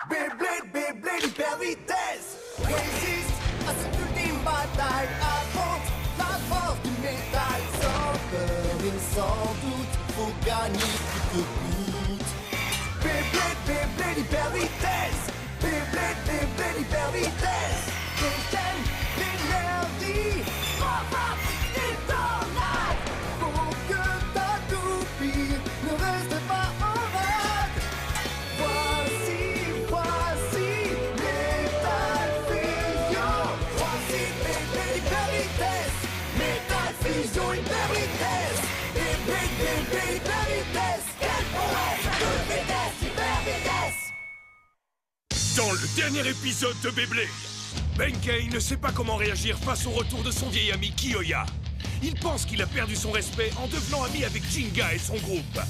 Beyblade, Beyblade, hyper vitesse. Résiste à cette ultime bataille. Affronte la force du métal. Sans peur et sans doute, faut gagner coûte que coûte. Beyblade, Beyblade, hyper vitesse. Beyblade, Beyblade, hyper vitesse. Système d'énergie. Frappe, détonate. Faut que ta toupie ne reste pas en rade. Voici Métal Fusion. Voici Beyblade, hyper vitesse. Métal Fusion, hyper vitesse. Beyblade, Beyblade, hyper vitesse. Quelle prouesse de vitesse, hyper vitesse. Dans le dernier épisode de Beyblade, Benkei ne sait pas comment réagir face au retour de son vieil ami Kiyoya. Il pense qu'il a perdu son respect en devenant ami avec Jinga et son groupe.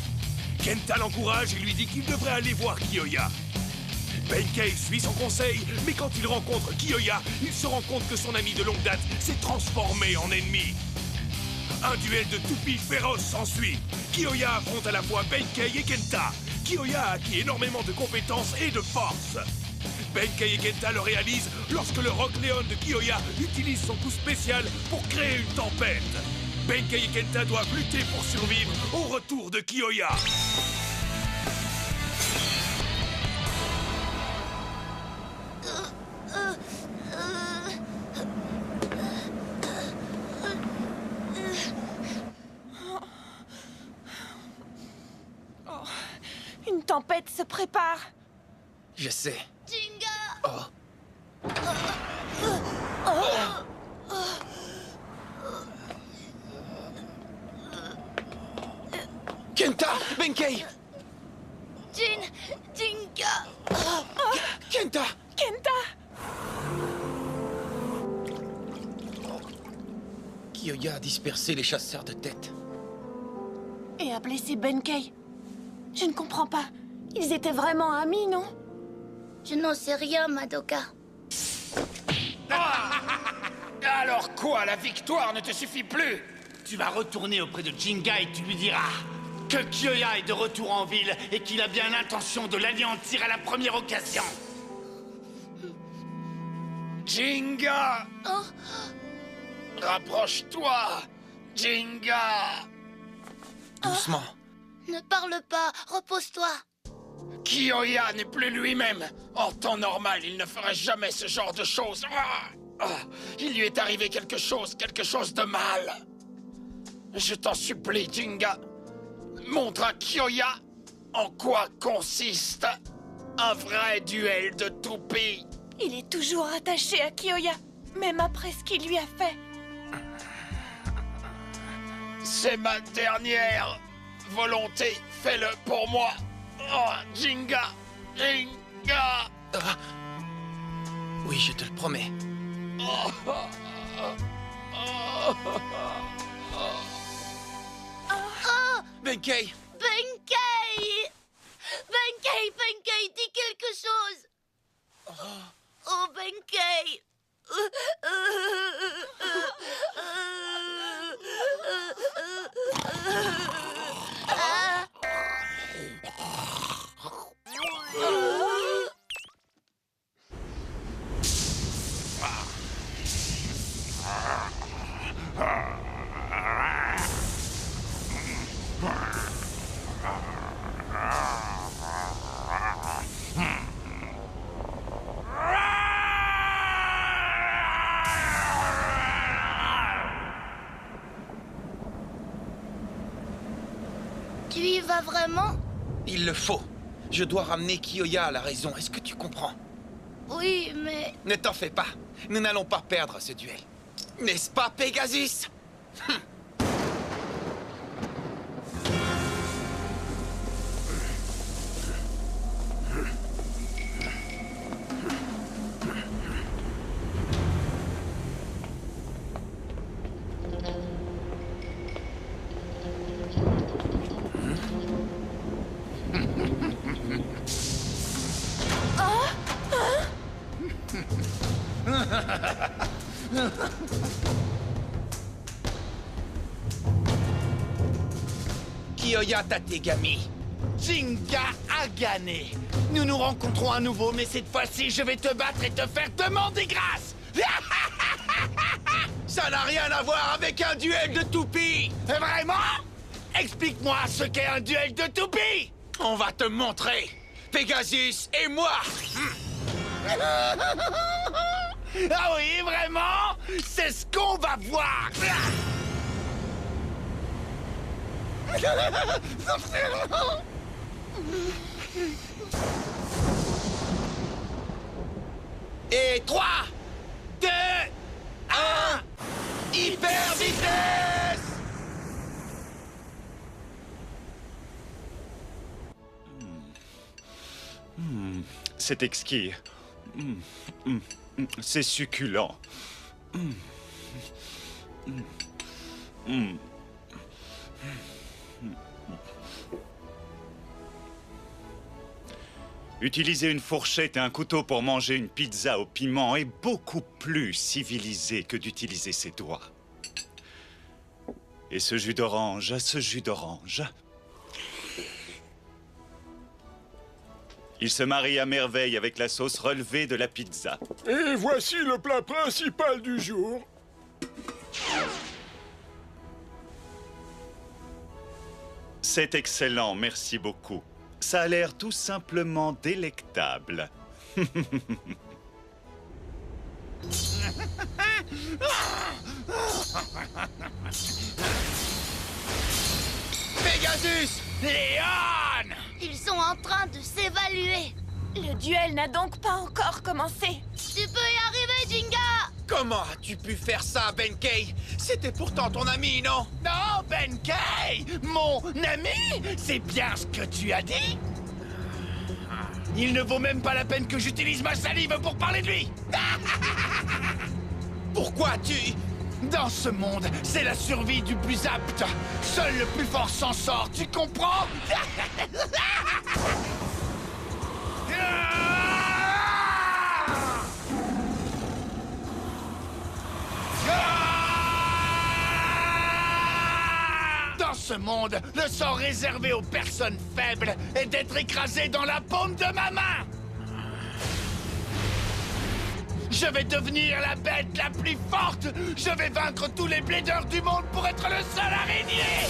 Kenta l'encourage et lui dit qu'il devrait aller voir Kiyoya. Benkei suit son conseil, mais quand il rencontre Kiyoya, il se rend compte que son ami de longue date s'est transformé en ennemi. Un duel de toupies féroces s'ensuit. Kiyoya affronte à la fois Benkei et Kenta. Kiyoya a acquis énormément de compétences et de force. Benkei et Kenta le réalisent lorsque le Rock Leon de Kiyoya utilise son coup spécial pour créer une tempête. Benkei et Kenta doivent lutter pour survivre au retour de Kiyoya. Une tempête se prépare. Je sais. Jinga! Oh. Kenta! Benkei! Jinga! Kenta! Kenta! Kiyoya a dispersé les chasseurs de tête. Et a blessé Benkei. Je ne comprends pas. Ils étaient vraiment amis, non? Je n'en sais rien, Madoka. Alors quoi, la victoire ne te suffit plus? Tu vas retourner auprès de Jinga et tu lui diras que Kiyoya est de retour en ville et qu'il a bien l'intention de l'anéantir à la première occasion. Jinga! Oh, Rapproche-toi, Jinga! Doucement. ne parle pas, repose-toi. Kiyoya n'est plus lui-même. En temps normal, il ne ferait jamais ce genre de choses. Il lui est arrivé quelque chose de mal. Je t'en supplie, Jinga. Montre à Kiyoya en quoi consiste un vrai duel de toupies. Il est toujours attaché à Kiyoya, même après ce qu'il lui a fait. C'est ma dernière volonté. Fais-le pour moi. Oh, Jinga! Jinga! Oui, je te le promets. Benkei! Benkei! Benkei, dis quelque chose! Oh, Benkei! Tu y vas vraiment? Il le faut. Je dois ramener Kiyoya à la raison. Est-ce que tu comprends? Oui, mais... Ne t'en fais pas. Nous n'allons pas perdre ce duel. N'est-ce pas, Pegasus? Kiyoya Tategami. Jinga Magané. Nous nous rencontrons à nouveau, mais cette fois-ci, je vais te battre et te faire demander grâce. Ça n'a rien à voir avec un duel de toupies. Vraiment? Explique-moi ce qu'est un duel de toupies. On va te montrer. Pegasus et moi. Ah oui, vraiment? C'est ce qu'on va voir. Et 3, 2, 1, hyper vitesse! C'est exquis. C'est succulent. Utiliser une fourchette et un couteau pour manger une pizza au piment est beaucoup plus civilisé que d'utiliser ses doigts. Et ce jus d'orange, il se marie à merveille avec la sauce relevée de la pizza. Et voici le plat principal du jour. C'est excellent, merci beaucoup. Ça a l'air tout simplement délectable. Pegasus! Léon! Ils sont en train de s'évaluer. Le duel n'a donc pas encore commencé. Tu peux y arriver, Jinga! Comment as-tu pu faire ça, Benkei? C'était pourtant ton ami, non? Non, Benkei! Mon ami! C'est bien ce que tu as dit! Il ne vaut même pas la peine que j'utilise ma salive pour parler de lui! Pourquoi tu... Dans ce monde, c'est la survie du plus apte. Seul le plus fort s'en sort, tu comprends? Dans ce monde, le sort réservé aux personnes faibles est d'être écrasé dans la paume de ma main. Je vais devenir la bête la plus forte. Je vais vaincre tous les plaideurs du monde pour être le seul à régner.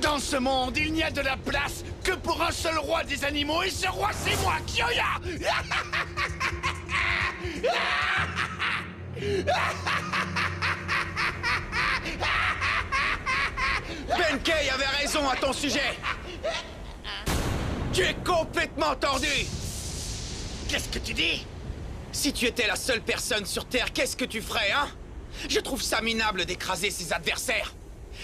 Dans ce monde, il n'y a de la place que pour un seul roi des animaux, et ce roi, c'est moi, Kyoya. Benkei avait raison à ton sujet. Tu es complètement tordu. Qu'est-ce que tu dis? Si tu étais la seule personne sur Terre, qu'est-ce que tu ferais, hein? Je trouve ça minable d'écraser ses adversaires.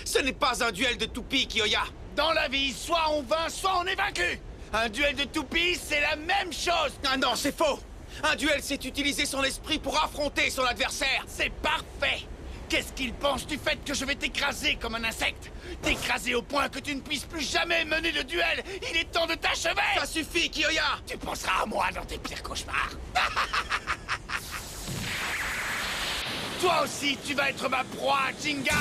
Ce n'est pas un duel de toupies, Kyoya. Dans la vie, soit on vainc, soit on est vaincu. Un duel de toupies, c'est la même chose. Ah non, c'est faux. Un duel, c'est utiliser son esprit pour affronter son adversaire. C'est parfait. Qu'est-ce qu'il pense du fait que je vais t'écraser comme un insecte? T'écraser au point que tu ne puisses plus jamais mener de duel. Il est temps de t'achever. Ça suffit, Kyoya. Tu penseras à moi dans tes pires cauchemars. Toi aussi, tu vas être ma proie, Jinga.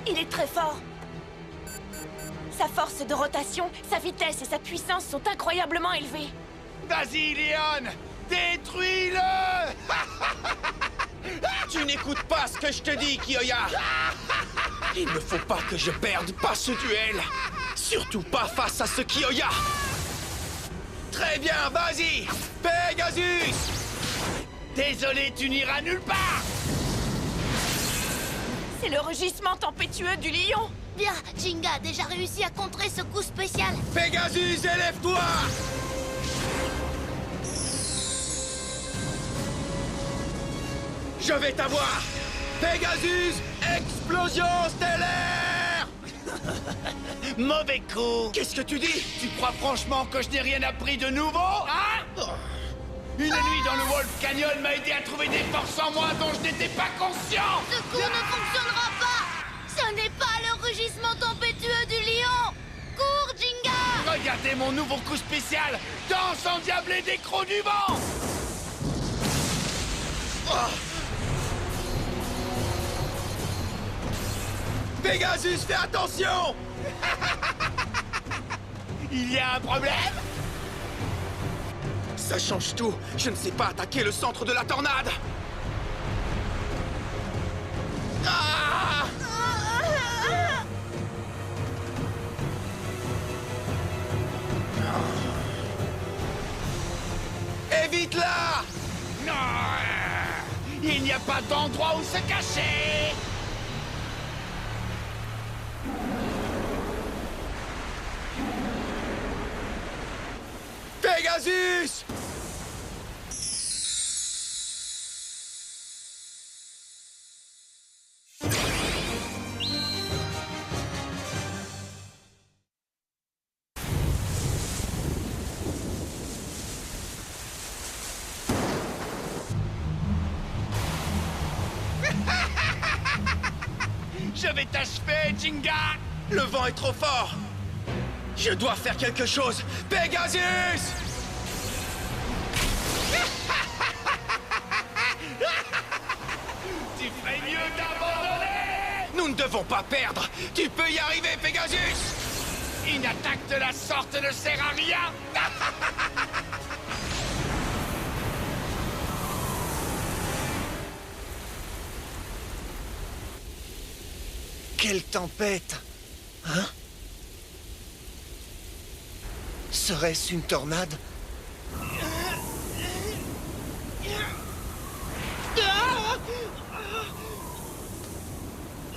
Il est très fort. Sa force de rotation, sa vitesse et sa puissance sont incroyablement élevées. Vas-y, Léon. Détruis-le. Tu n'écoutes pas ce que je te dis, Kyoya. Il ne faut pas que je perde pas ce duel. Surtout pas face à ce Kyoya. Très bien, vas-y. Pegasus. Désolé, tu n'iras nulle part. C'est le rugissement tempétueux du lion. Bien, Jinga a déjà réussi à contrer ce coup spécial. Pegasus, élève-toi. Je vais t'avoir. Pegasus, explosion stellaire. Mauvais coup. Qu'est-ce que tu dis? Tu crois franchement que je n'ai rien appris de nouveau, hein? Une nuit dans le Wolf Canyon m'a aidé à trouver des forces en moi dont je n'étais pas conscient. Ce coup ne fonctionnera pas. Ce n'est pas le rugissement tempétueux du lion. Cours, Jinga. Regardez mon nouveau coup spécial. Danse endiablée des crocs du vent. Pegasus, fais attention! Il y a un problème? Ça change tout. Je ne sais pas attaquer le centre de la tornade. Ah! Évite-la! Non! Il n'y a pas d'endroit où se cacher! Pegasus! Je vais t'achever, Jinga! Le vent est trop fort. Je dois faire quelque chose. Pegasus! Tu ferais mieux d'abandonner! Nous ne devons pas perdre. Tu peux y arriver, Pegasus! Une attaque de la sorte ne sert à rien! Quelle tempête! Hein? Serait-ce une tornade?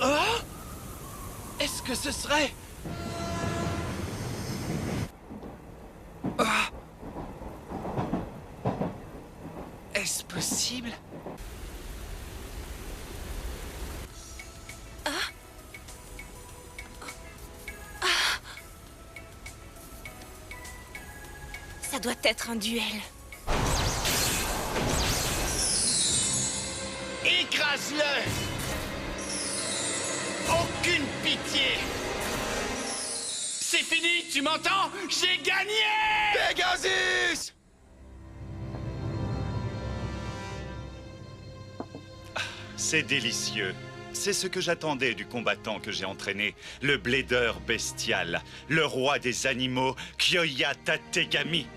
Ah! Est-ce que ce serait... Ah! Est-ce possible? Ça doit être un duel. Écrase-le! Aucune pitié! C'est fini, tu m'entends? J'ai gagné! Pegasus! C'est délicieux. C'est ce que j'attendais du combattant que j'ai entraîné, le blédeur bestial, le roi des animaux, Kyoya Tategami.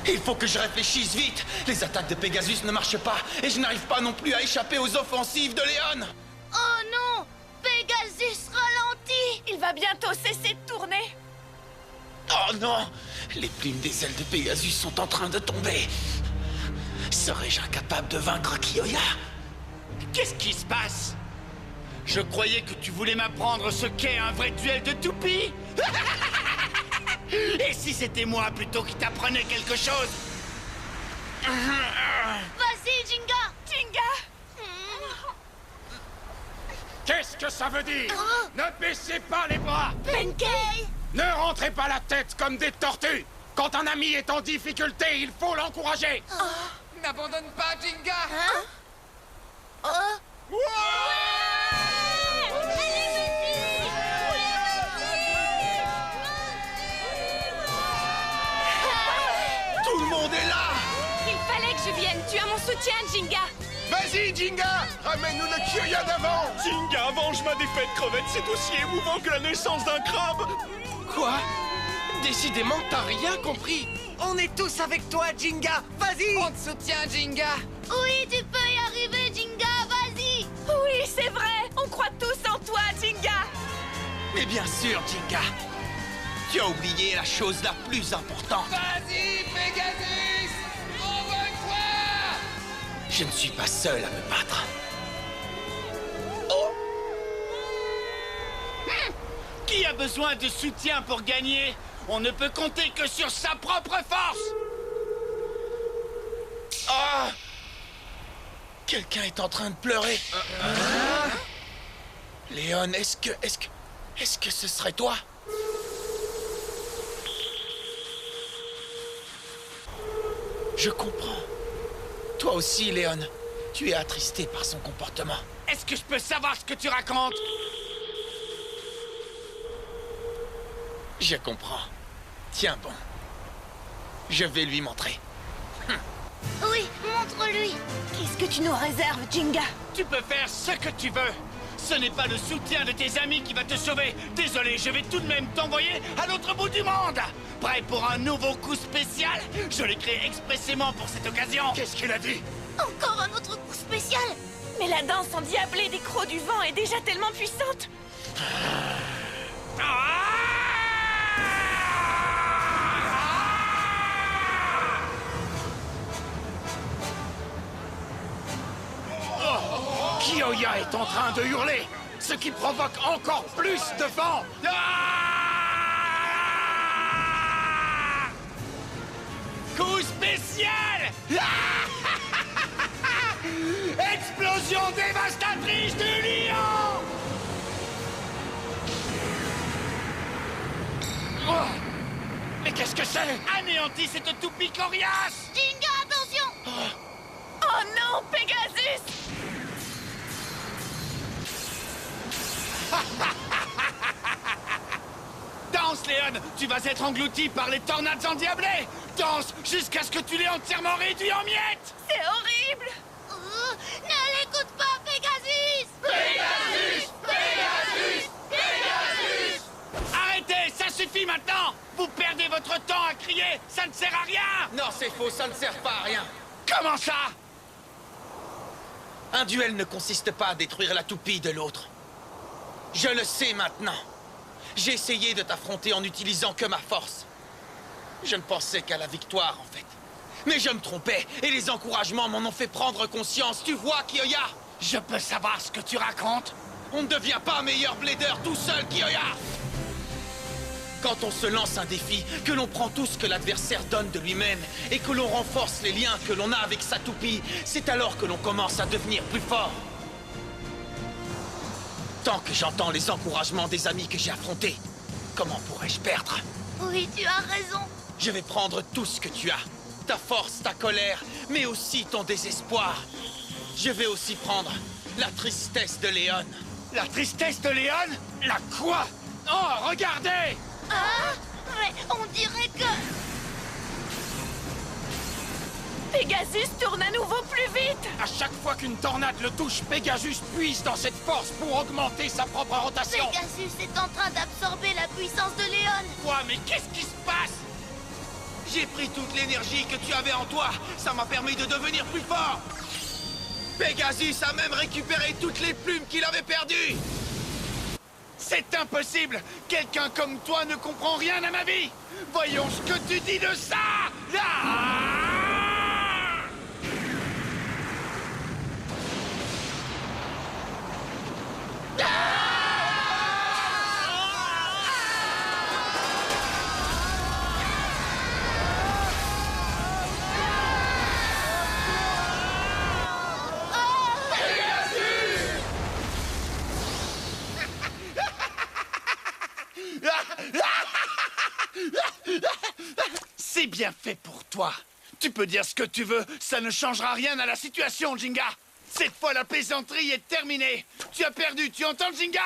Il faut que je réfléchisse vite. Les attaques de Pegasus ne marchent pas et je n'arrive pas non plus à échapper aux offensives de Léon. Oh non! Pegasus ralentit! Il va bientôt cesser de tourner. Oh non! Les plumes des ailes de Pegasus sont en train de tomber. Serais-je incapable de vaincre Kyoya? Qu'est-ce qui se passe? Je croyais que tu voulais m'apprendre ce qu'est un vrai duel de toupie. Et si c'était moi plutôt qui t'apprenais quelque chose? Vas-y, Jinga! Jinga! Qu'est-ce que ça veut dire? Ne baissez pas les bras! Benkei! Ne rentrez pas la tête comme des tortues! Quand un ami est en difficulté, il faut l'encourager! N'abandonne pas, Jinga! Tout le monde est là! Il fallait que je vienne. Tu as mon soutien, Jinga. Vas-y, Jinga! Ramène-nous le Kyoya d'avant! Jinga, venge ma défaite, crevette, c'est aussi émouvant que la naissance d'un crabe. Quoi? Décidément, t'as rien compris! On est tous avec toi, Jinga! Vas-y! On te soutient, Jinga! Oui, tu peux y arriver, Jinga! Vas-y! Oui, c'est vrai. On croit tous en toi, Jinga. Mais bien sûr, Jinga! Tu as oublié la chose la plus importante! Vas-y, Pegasus! On va croire! Je ne suis pas seul à me battre. Qui a besoin de soutien pour gagner? On ne peut compter que sur sa propre force! Ah! Quelqu'un est en train de pleurer. Léon, est-ce que ce serait toi? Je comprends. Toi aussi, Léon. Tu es attristé par son comportement. Est-ce que je peux savoir ce que tu racontes? Je comprends. Tiens bon. Je vais lui montrer. Oui, montre-lui! lui. Qu'est-ce que tu nous réserves, Jinga? Tu peux faire ce que tu veux. Ce n'est pas le soutien de tes amis qui va te sauver. Désolé, je vais tout de même t'envoyer à l'autre bout du monde. Prêt pour un nouveau coup spécial? Je l'ai créé expressément pour cette occasion. Qu'est-ce qu'il a dit? Encore un autre coup spécial. Mais la danse endiablée des crocs du vent est déjà tellement puissante. Kyoya est en train de hurler, ce qui provoque encore plus de vent. Coup spécial. Explosion dévastatrice du lion. Oh, mais qu'est-ce que c'est? Anéantis cette toupie coriace. Jinga, attention. Oh non, Pegasus! Danse, Léon. Tu vas être englouti par les tornades endiablées. Danse jusqu'à ce que tu l'aies entièrement réduit en miettes. C'est horrible! Ne l'écoute pas, Pegasus. Arrêtez, ça suffit maintenant. Vous perdez votre temps à crier, ça ne sert à rien. Non, c'est faux, ça ne sert pas à rien. Comment ça? Un duel ne consiste pas à détruire la toupie de l'autre. Je le sais maintenant. J'ai essayé de t'affronter en n'utilisant que ma force. Je ne pensais qu'à la victoire, en fait. Mais je me trompais, et les encouragements m'en ont fait prendre conscience. Tu vois, Kyoya? Je peux savoir ce que tu racontes? On ne devient pas meilleur blader tout seul, Kyoya! Quand on se lance un défi, que l'on prend tout ce que l'adversaire donne de lui-même, et que l'on renforce les liens que l'on a avec sa toupie, c'est alors que l'on commence à devenir plus fort. Tant que j'entends les encouragements des amis que j'ai affrontés, comment pourrais-je perdre? Oui, tu as raison. Je vais prendre tout ce que tu as. Ta force, ta colère, mais aussi ton désespoir. Je vais aussi prendre la tristesse de Léon. La tristesse de Léon? La quoi? Oh, regardez! Ah, mais on dirait que... Pegasus tourne à nouveau plus vite! À chaque fois qu'une tornade le touche, Pegasus puise dans cette force pour augmenter sa propre rotation. Pegasus est en train d'absorber la puissance de Léon. Quoi? Mais qu'est-ce qui se passe? J'ai pris toute l'énergie que tu avais en toi. Ça m'a permis de devenir plus fort. Pegasus a même récupéré toutes les plumes qu'il avait perdues. C'est impossible. Quelqu'un comme toi ne comprend rien à ma vie. Voyons ce que tu dis de ça. C'est bien fait pour toi. Tu peux dire ce que tu veux, ça ne changera rien à la situation, Jinga. Cette fois, la plaisanterie est terminée. Tu as perdu, tu entends, Jinga?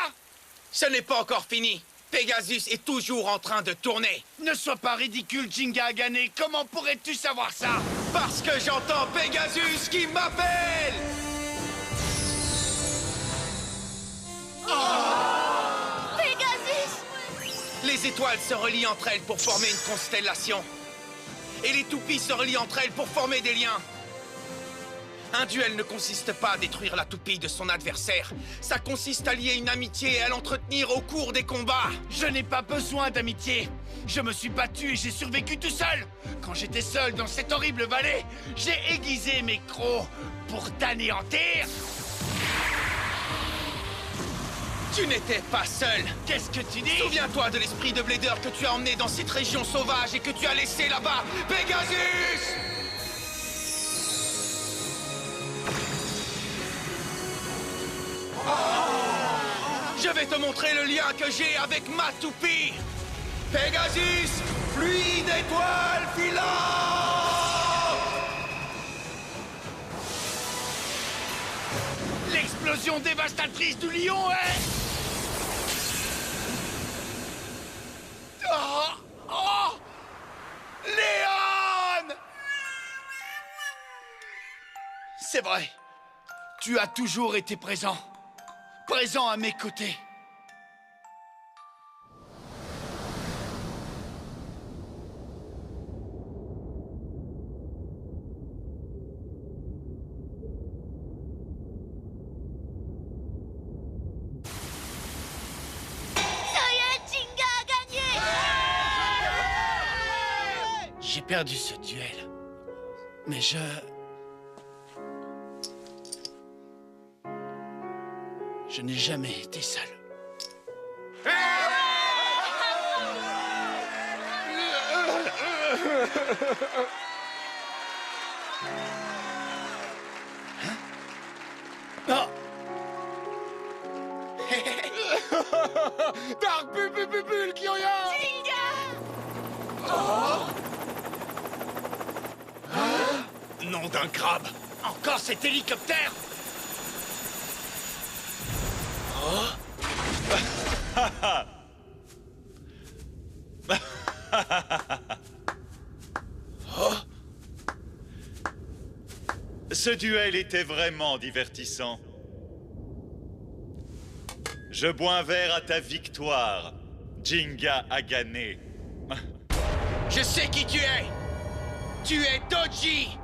Ce n'est pas encore fini. Pegasus est toujours en train de tourner. Ne sois pas ridicule, Jinga Agane. Comment pourrais-tu savoir ça? Parce que j'entends Pegasus qui m'appelle. Pegasus! Les étoiles se relient entre elles pour former une constellation. Et les toupies se relient entre elles pour former des liens. Un duel ne consiste pas à détruire la toupie de son adversaire. Ça consiste à lier une amitié et à l'entretenir au cours des combats. Je n'ai pas besoin d'amitié. Je me suis battu et j'ai survécu tout seul. Quand j'étais seul dans cette horrible vallée, j'ai aiguisé mes crocs pour t'anéantir. Tu n'étais pas seul. Qu'est-ce que tu dis? Souviens-toi de l'esprit de Blader que tu as emmené dans cette région sauvage et que tu as laissé là-bas. Pegasus! Je vais te montrer le lien que j'ai avec ma toupie. Pegasus, pluie d'étoiles filantes. L'explosion dévastatrice du lion est... Oh! Oh! Léon! C'est vrai. Tu as toujours été présent. Présent à mes côtés. J'ai perdu ce duel. Mais je n'ai jamais été seul. Oh. Dark Bubble Kyoya! Nom d'un crabe! Encore cet hélicoptère! Ce duel était vraiment divertissant. Je bois un verre à ta victoire, Jinga Agane. Je sais qui tu es. Tu es Doji,